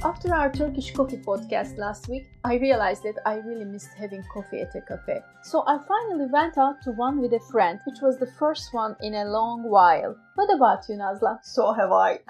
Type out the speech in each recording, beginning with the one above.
After our Turkish Coffee podcast last week, I realized that I really missed having coffee at a cafe. So I finally went out to one with a friend, which was the first one in a long while. What about you, Nazla? So have I.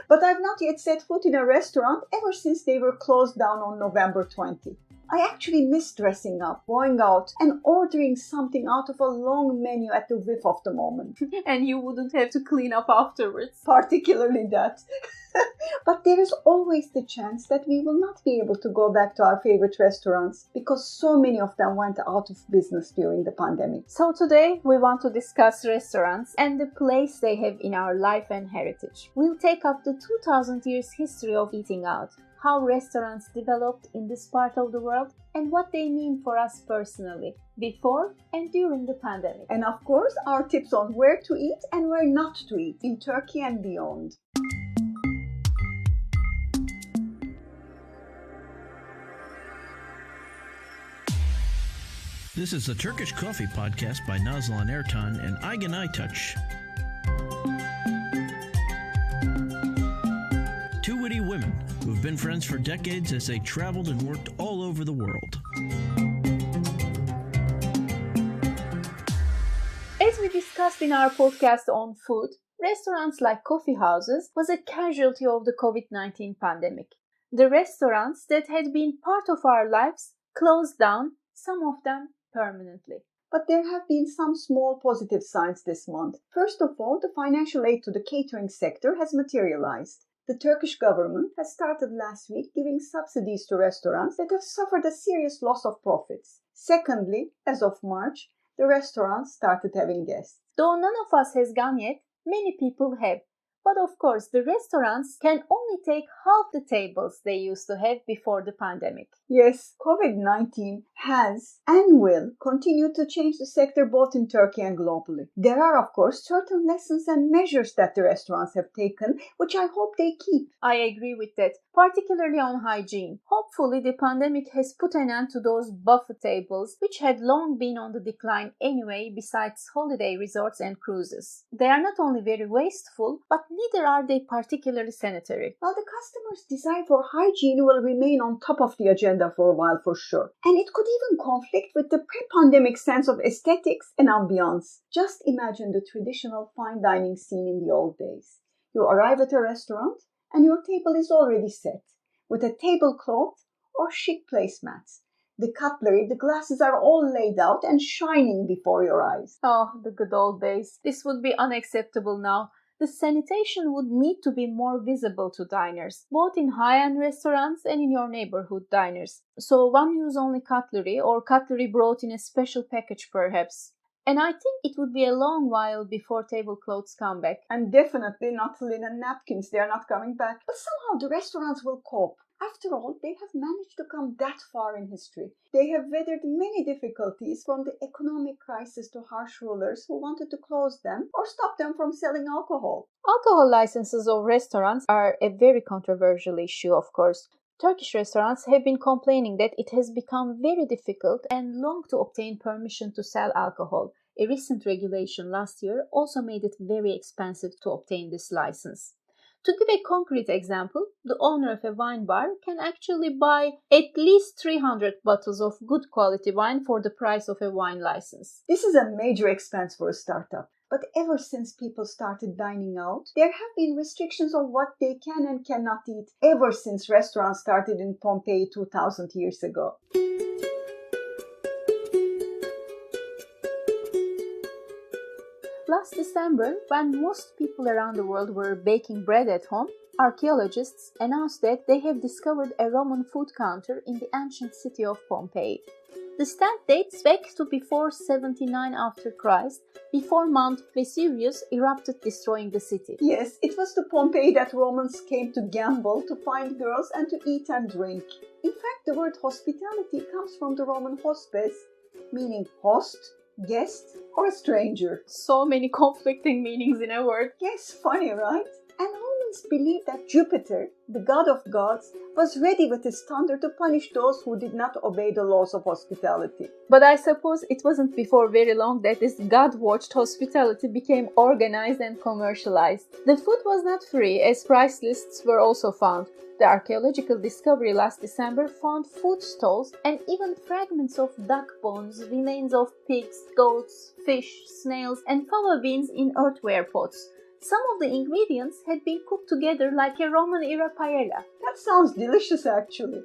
But I've not yet set foot in a restaurant ever since they were closed down on November 20. I actually miss dressing up, going out, and ordering something out of a long menu at the whiff of the moment. And you wouldn't have to clean up afterwards. Particularly that. But there is always the chance that we will not be able to go back to our favorite restaurants because so many of them went out of business during the pandemic. So today we want to discuss restaurants and the place they have in our life and heritage. We'll take up the 2000 years history of eating out, how restaurants developed in this part of the world, and what they mean for us personally, before and during the pandemic. And of course, our tips on where to eat and where not to eat in Turkey and beyond. This is the Turkish Coffee podcast by Nazlan Ertan and Aygen Aytaç. Two witty women who have been friends for decades as they traveled and worked all over the world. As we discussed in our podcast on food, restaurants like coffee houses was a casualty of the COVID-19 pandemic. The restaurants that had been part of our lives closed down, some of them permanently. But there have been some small positive signs this month. First of all, the financial aid to the catering sector has materialized. The Turkish government has started last week giving subsidies to restaurants that have suffered a serious loss of profits. Secondly, as of March, the restaurants started having guests. Though none of us has gone yet, many people have. But of course, the restaurants can only take half the tables they used to have before the pandemic. Yes, COVID-19 has and will continue to change the sector both in Turkey and globally. There are, of course, certain lessons and measures that the restaurants have taken, which I hope they keep. I agree with that, particularly on hygiene. Hopefully, the pandemic has put an end to those buffet tables, which had long been on the decline anyway, besides holiday resorts and cruises. They are not only very wasteful, but neither are they particularly sanitary. Well, the customer's desire for hygiene will remain on top of the agenda for a while for sure. And it could even conflict with the pre-pandemic sense of aesthetics and ambience. Just imagine the traditional fine dining scene in the old days. You arrive at a restaurant and your table is already set, with a tablecloth or chic placemats. The cutlery, the glasses are all laid out and shining before your eyes. Oh, the good old days. This would be unacceptable now. The sanitation would need to be more visible to diners, both in high-end restaurants and in your neighborhood diners. So one use only cutlery or cutlery brought in a special package perhaps. And I think it would be a long while before tablecloths come back. And definitely not linen napkins, they are not coming back. But somehow the restaurants will cope. After all, they have managed to come that far in history. They have weathered many difficulties, from the economic crisis to harsh rulers who wanted to close them or stop them from selling alcohol. Alcohol licenses of restaurants are a very controversial issue, of course. Turkish restaurants have been complaining that it has become very difficult and long to obtain permission to sell alcohol. A recent regulation last year also made it very expensive to obtain this license. To give a concrete example, the owner of a wine bar can actually buy at least 300 bottles of good quality wine for the price of a wine license. This is a major expense for a startup. But ever since people started dining out, there have been restrictions on what they can and cannot eat, ever since restaurants started in Pompeii 2000 years ago. Last December, when most people around the world were baking bread at home, archaeologists announced that they have discovered a Roman food counter in the ancient city of Pompeii. The stamp dates back to before 79 after Christ, before Mount Vesuvius erupted, destroying the city. Yes, it was to Pompeii that Romans came to gamble, to find girls, and to eat and drink. In fact, the word hospitality comes from the Roman hospes, meaning host, guest, or a stranger. So many conflicting meanings in a word. Yes, funny, right? And who once believed that Jupiter, the god of gods, was ready with his thunder to punish those who did not obey the laws of hospitality. But I suppose it wasn't before very long that this God-watched hospitality became organized and commercialized. The food was not free, as price lists were also found. The archaeological discovery last December found food stalls and even fragments of duck bones, remains of pigs, goats, fish, snails, and fava beans in earthenware pots. Some of the ingredients had been cooked together like a Roman-era paella. That sounds delicious, actually.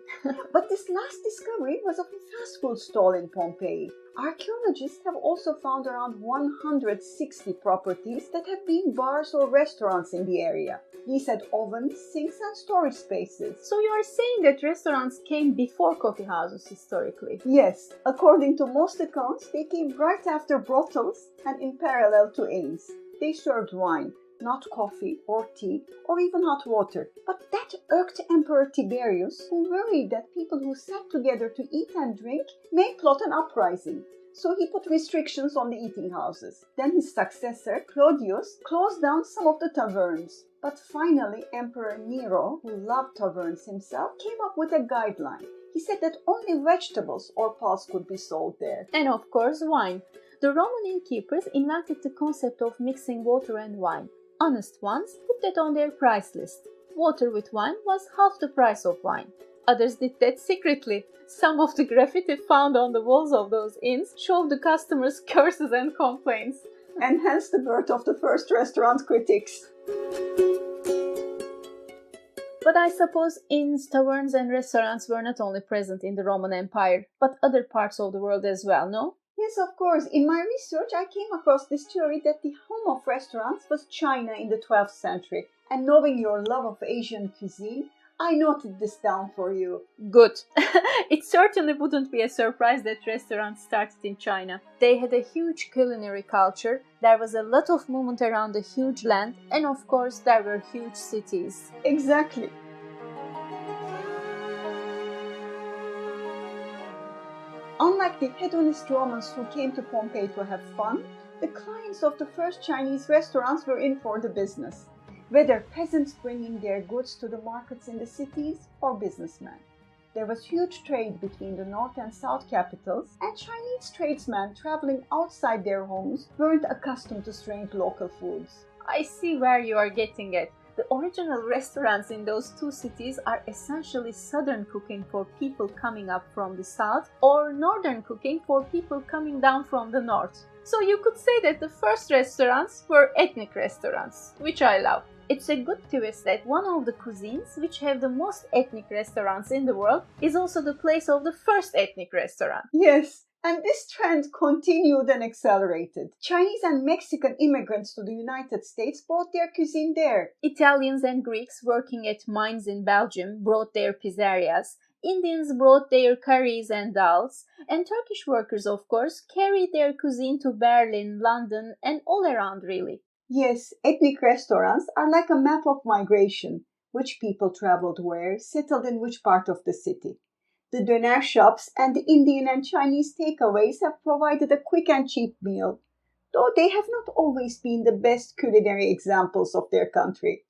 But this last discovery was of a fast food stall in Pompeii. Archaeologists have also found around 160 properties that have been bars or restaurants in the area. These had ovens, sinks, and storage spaces. So you are saying that restaurants came before coffee houses historically? Yes, according to most accounts, they came right after brothels and in parallel to inns. They served wine, not coffee or tea or even hot water. But that irked Emperor Tiberius, who worried that people who sat together to eat and drink may plot an uprising. So he put restrictions on the eating houses. Then his successor, Claudius, closed down some of the taverns. But finally, Emperor Nero, who loved taverns himself, came up with a guideline. He said that only vegetables or pulse could be sold there. And of course, wine. The Roman innkeepers invented the concept of mixing water and wine. Honest ones put that on their price list. Water with wine was half the price of wine. Others did that secretly. Some of the graffiti found on the walls of those inns showed the customers' curses and complaints. And hence the birth of the first restaurant critics. But I suppose inns, taverns, and restaurants were not only present in the Roman Empire, but other parts of the world as well, no? Yes, of course. In my research, I came across this theory that the home of restaurants was China in the 12th century. And knowing your love of Asian cuisine, I noted this down for you. Good. It certainly wouldn't be a surprise that restaurants started in China. They had a huge culinary culture, there was a lot of movement around a huge land, and of course there were huge cities. Exactly. Unlike the hedonist Romans who came to Pompeii to have fun, the clients of the first Chinese restaurants were in for the business, whether peasants bringing their goods to the markets in the cities or businessmen. There was huge trade between the north and south capitals, and Chinese tradesmen traveling outside their homes weren't accustomed to strange local foods. I see where you are getting at. The original restaurants in those two cities are essentially southern cooking for people coming up from the south or northern cooking for people coming down from the north. So you could say that the first restaurants were ethnic restaurants, which I love. It's a good twist that one of the cuisines which have the most ethnic restaurants in the world is also the place of the first ethnic restaurant. Yes, and this trend continued and accelerated. Chinese and Mexican immigrants to the United States brought their cuisine there. Italians and Greeks working at mines in Belgium brought their pizzerias. Indians brought their curries and dals, and Turkish workers, of course, carried their cuisine to Berlin, London, and all around really. Yes, ethnic restaurants are like a map of migration. Which people traveled where, settled in which part of the city. The doner shops and the Indian and Chinese takeaways have provided a quick and cheap meal, though they have not always been the best culinary examples of their country.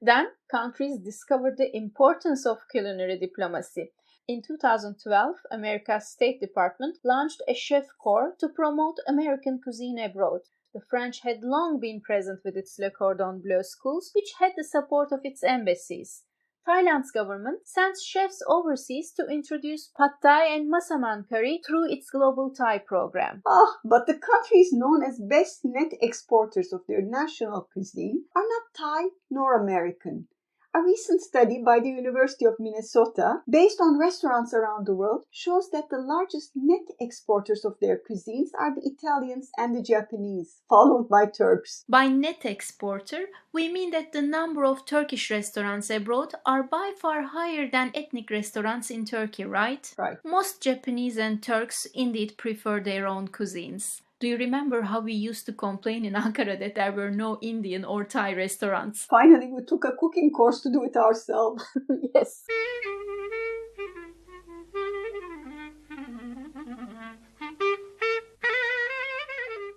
Then, countries discovered the importance of culinary diplomacy. In 2012, America's State Department launched a chef corps to promote American cuisine abroad. The French had long been present with its Le Cordon Bleu schools, which had the support of its embassies. Thailand's government sends chefs overseas to introduce pad thai and masaman curry through its global Thai program. But the countries known as best net exporters of their national cuisine are not Thai nor American. A recent study by the University of Minnesota, based on restaurants around the world, shows that the largest net exporters of their cuisines are the Italians and the Japanese, followed by Turks. By net exporter, we mean that the number of Turkish restaurants abroad are by far higher than ethnic restaurants in Turkey, right? Right. Most Japanese and Turks indeed prefer their own cuisines. Do you remember how we used to complain in Ankara that there were no Indian or Thai restaurants? Finally, we took a cooking course to do it ourselves. Yes.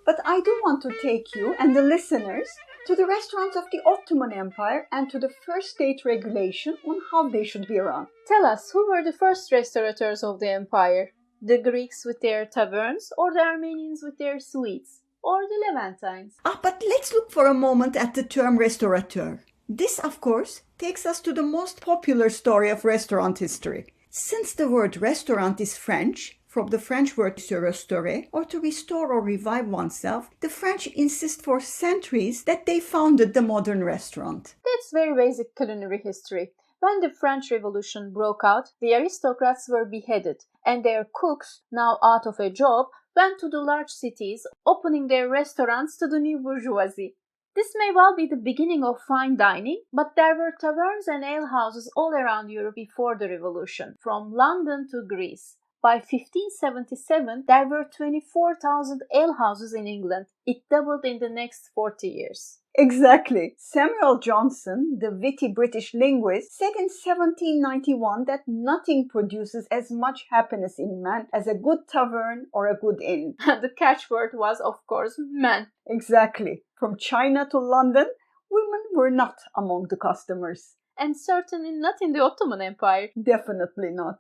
But I do want to take you and the listeners to the restaurants of the Ottoman Empire, and to the first state regulation on how they should be run. Tell us, who were the first restaurateurs of the empire? The Greeks with their taverns, or the Armenians with their sweets, or the Levantines? But let's look for a moment at the term restaurateur. This, of course, takes us to the most popular story of restaurant history. Since the word restaurant is French, from the French word se restaurer, or to restore or revive oneself, the French insist for centuries that they founded the modern restaurant. That's very basic culinary history. When the French Revolution broke out, the aristocrats were beheaded, and their cooks, now out of a job, went to the large cities, opening their restaurants to the new bourgeoisie. This may well be the beginning of fine dining, but there were taverns and alehouses all around Europe before the Revolution, from London to Greece. By 1577, there were 24,000 alehouses in England. It doubled in the next 40 years. Exactly. Samuel Johnson, the witty British linguist, said in 1791 that nothing produces as much happiness in man as a good tavern or a good inn. The catchword was, of course, man. Exactly. From China to London, women were not among the customers. And certainly not in the Ottoman Empire. Definitely not.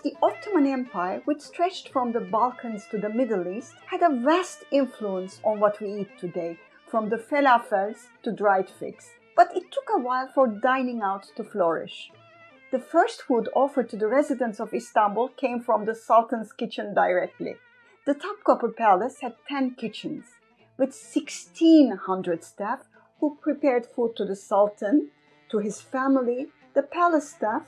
The Ottoman Empire, which stretched from the Balkans to the Middle East, had a vast influence on what we eat today, from the falafels to dried figs. But it took a while for dining out to flourish. The first food offered to the residents of Istanbul came from the Sultan's kitchen directly. The Topkapı Palace had 10 kitchens, with 1,600 staff who prepared food to the Sultan, to his family, the palace staff,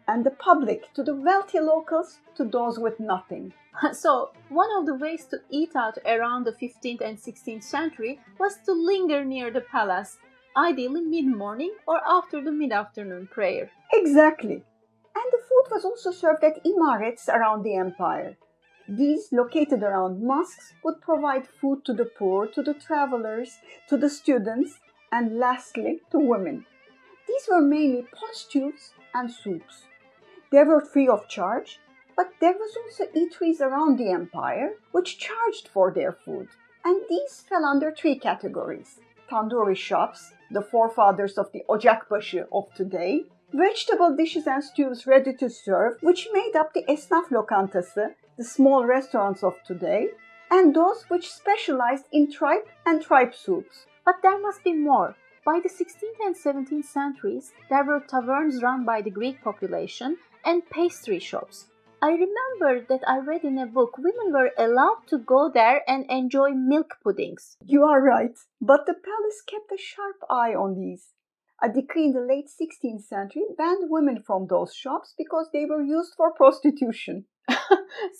and the public, to the wealthy locals, to those with nothing. So, one of the ways to eat out around the 15th and 16th century was to linger near the palace, ideally mid-morning or after the mid-afternoon prayer. Exactly. And the food was also served at imarets around the empire. These, located around mosques, would provide food to the poor, to the travelers, to the students, and lastly, to women. These were mainly pot stews and soups. They were free of charge, but there was also eateries around the empire which charged for their food. And these fell under 3 categories: tandoori shops, the forefathers of the ocakbaşı of today, vegetable dishes and stews ready to serve, which made up the esnaf lokantası, the small restaurants of today, and those which specialized in tripe and tripe soups. But there must be more. By the 16th and 17th centuries, there were taverns run by the Greek population and pastry shops. I remember that I read in a book women were allowed to go there and enjoy milk puddings. You are right, but the palace kept a sharp eye on these. A decree in the late 16th century banned women from those shops because they were used for prostitution.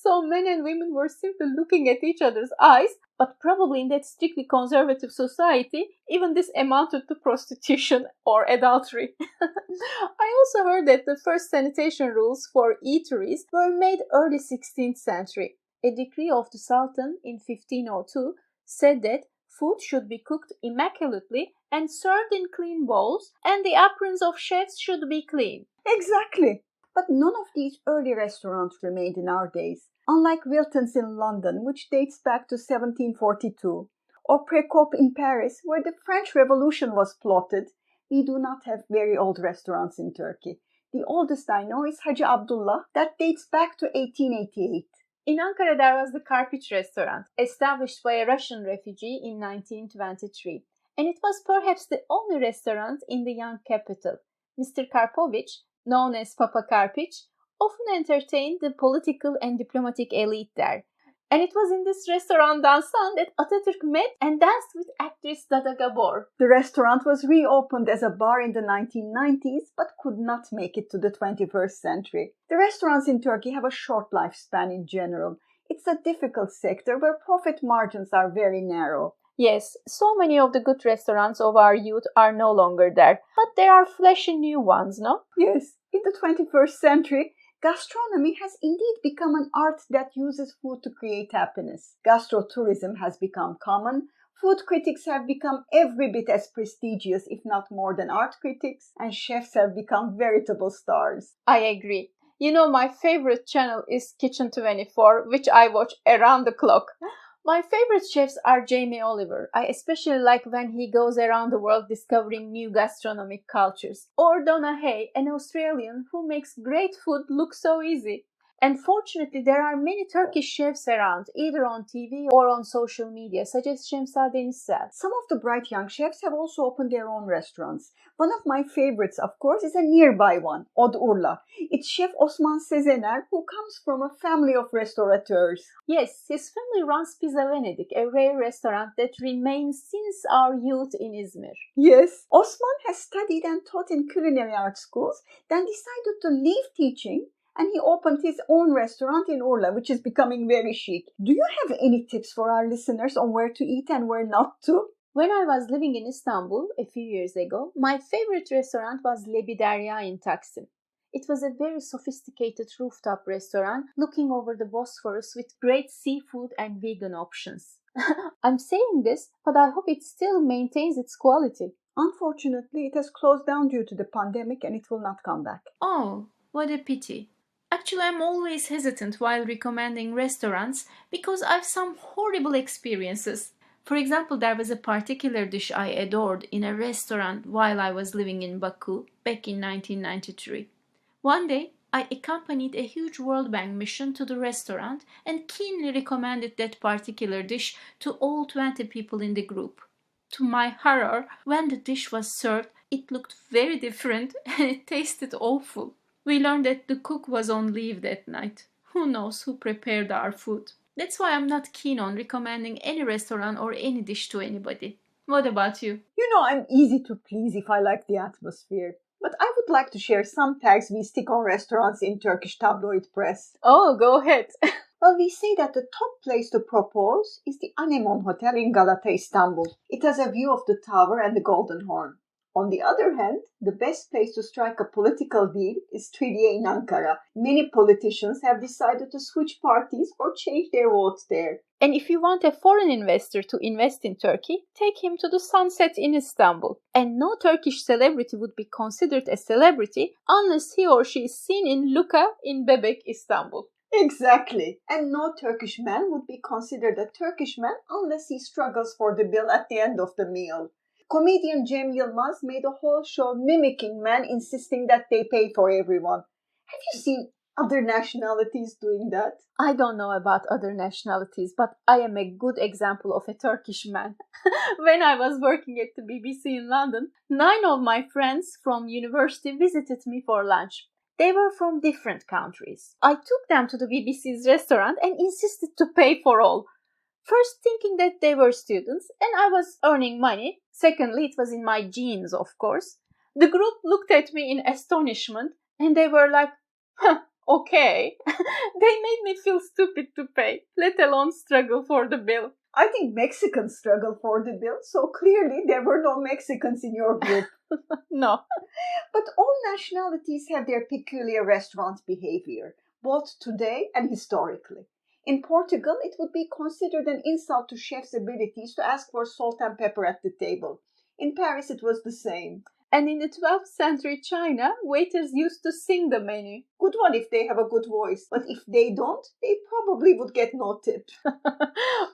So men and women were simply looking at each other's eyes, but probably in that strictly conservative society, even this amounted to prostitution or adultery. I also heard that the first sanitation rules for eateries were made early 16th century. A decree of the Sultan in 1502 said that food should be cooked immaculately and served in clean bowls, and the aprons of chefs should be clean. Exactly. But none of these early restaurants remained in our days, unlike Wilton's in London, which dates back to 1742, or Précope in Paris, where the French Revolution was plotted. We do not have very old restaurants in Turkey. The oldest I know is Hacı Abdullah, that dates back to 1888. In Ankara, there was the Karpiç restaurant, established by a Russian refugee in 1923, and it was perhaps the only restaurant in the young capital. Mr. Karpovich, known as Papa Karpiç, often entertained the political and diplomatic elite there. And it was in this restaurant Dansan that Atatürk met and danced with actress Dada Gabor. The restaurant was reopened as a bar in the 1990s, but could not make it to the 21st century. The restaurants in Turkey have a short lifespan in general. It's a difficult sector where profit margins are very narrow. Yes, so many of the good restaurants of our youth are no longer there, but there are flashy new ones, no? Yes, in the 21st century, gastronomy has indeed become an art that uses food to create happiness. Gastrotourism has become common. Food critics have become every bit as prestigious, if not more than art critics, and chefs have become veritable stars. I agree. You know, my favorite channel is Kitchen 24, which I watch around the clock. My favorite chefs are Jamie Oliver. I especially like when he goes around the world discovering new gastronomic cultures. Or Donna Hay, an Australian who makes great food look so easy. And fortunately, there are many Turkish chefs around, either on TV or on social media, such as Şemsa Denizsel. Some of the bright young chefs have also opened their own restaurants. One of my favorites, of course, is a nearby one, Od Urla. It's Chef Osman Sezener, who comes from a family of restaurateurs. Yes, his family runs Pizza Venedik, a rare restaurant that remains since our youth in Izmir. Yes, Osman has studied and taught in culinary art schools, then decided to leave teaching, and he opened his own restaurant in Urla, which is becoming very chic. Do you have any tips for our listeners on where to eat and where not to? When I was living in Istanbul a few years ago, my favorite restaurant was Lebi Derya in Taksim. It was a very sophisticated rooftop restaurant looking over the Bosphorus with great seafood and vegan options. I'm saying this, but I hope it still maintains its quality. Unfortunately, it has closed down due to the pandemic and it will not come back. Oh, what a pity. Actually, I'm always hesitant while recommending restaurants because I've some horrible experiences. For example, there was a particular dish I adored in a restaurant while I was living in Baku back in 1993. One day, I accompanied a huge World Bank mission to the restaurant and keenly recommended that particular dish to all 20 people in the group. To my horror, when the dish was served, it looked very different and it tasted awful. We learned that the cook was on leave that night. Who knows who prepared our food? That's why I'm not keen on recommending any restaurant or any dish to anybody. What about you? You know, I'm easy to please if I like the atmosphere. But I would like to share some tags we stick on restaurants in Turkish tabloid press. Oh, go ahead. Well, we say that the top place to propose is the Anemon Hotel in Galata, Istanbul. It has a view of the tower and the Golden Horn. On the other hand, the best place to strike a political deal is Trilye in Ankara. Many politicians have decided to switch parties or change their votes there. And if you want a foreign investor to invest in Turkey, take him to the Sunset in Istanbul. And no Turkish celebrity would be considered a celebrity unless he or she is seen in Luka in Bebek, Istanbul. Exactly. And no Turkish man would be considered a Turkish man unless he struggles for the bill at the end of the meal. Comedian Cem Yılmaz made a whole show mimicking men insisting that they pay for everyone. Have you seen other nationalities doing that? I don't know about other nationalities, but I am a good example of a Turkish man. When I was working at the BBC in London, 9 of my friends from university visited me for lunch. They were from different countries. I took them to the BBC's restaurant and insisted to pay for all. First, thinking that they were students and I was earning money. Secondly, it was in my genes, of course. The group looked at me in astonishment and they were like, huh, okay. They made me feel stupid to pay, let alone struggle for the bill. I think Mexicans struggle for the bill, so clearly there were no Mexicans in your group. No. But all nationalities have their peculiar restaurant behavior, both today and historically. In Portugal, it would be considered an insult to chefs' abilities to ask for salt and pepper at the table. In Paris, it was the same. And in the 12th century China, waiters used to sing the menu. Good one if they have a good voice, but if they don't, they probably would get no tip.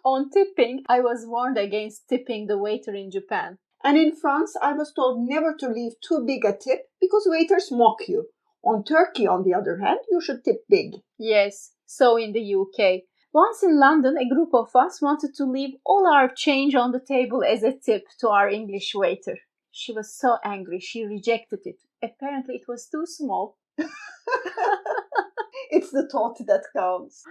On tipping, I was warned against tipping the waiter in Japan. And in France, I was told never to leave too big a tip because waiters mock you. On Turkey, on the other hand, you should tip big. Yes, so in the UK. Once in London, a group of us wanted to leave all our change on the table as a tip to our English waiter. She was so angry, she rejected it. Apparently, it was too small. It's the thought that counts.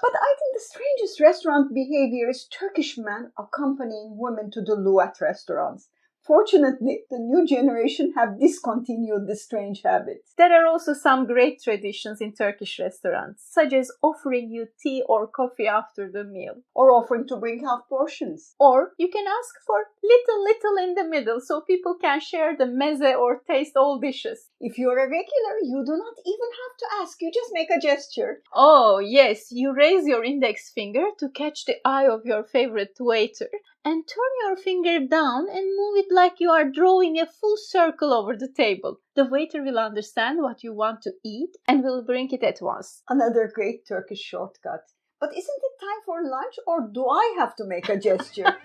But I think the strangest restaurant behavior is Turkish men accompanying women to the loo at restaurants. Fortunately, the new generation have discontinued this strange habit. There are also some great traditions in Turkish restaurants, such as offering you tea or coffee after the meal. Or offering to bring half portions. Or you can ask for little in the middle so people can share the meze or taste all dishes. If you're a regular, you do not even have to ask, you just make a gesture. Oh, yes, you raise your index finger to catch the eye of your favorite waiter. and turn your finger down and move it like you are drawing a full circle over the table. The waiter will understand what you want to eat and will bring it at once. Another great Turkish shortcut. But isn't it time for lunch, or do I have to make a gesture?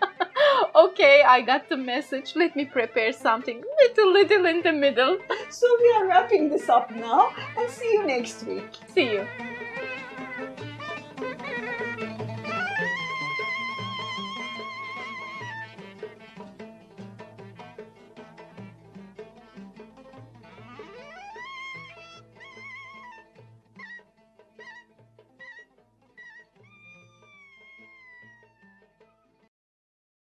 Okay, I got the message. Let me prepare something little in the middle. So we are wrapping this up now, and see you next week. See you.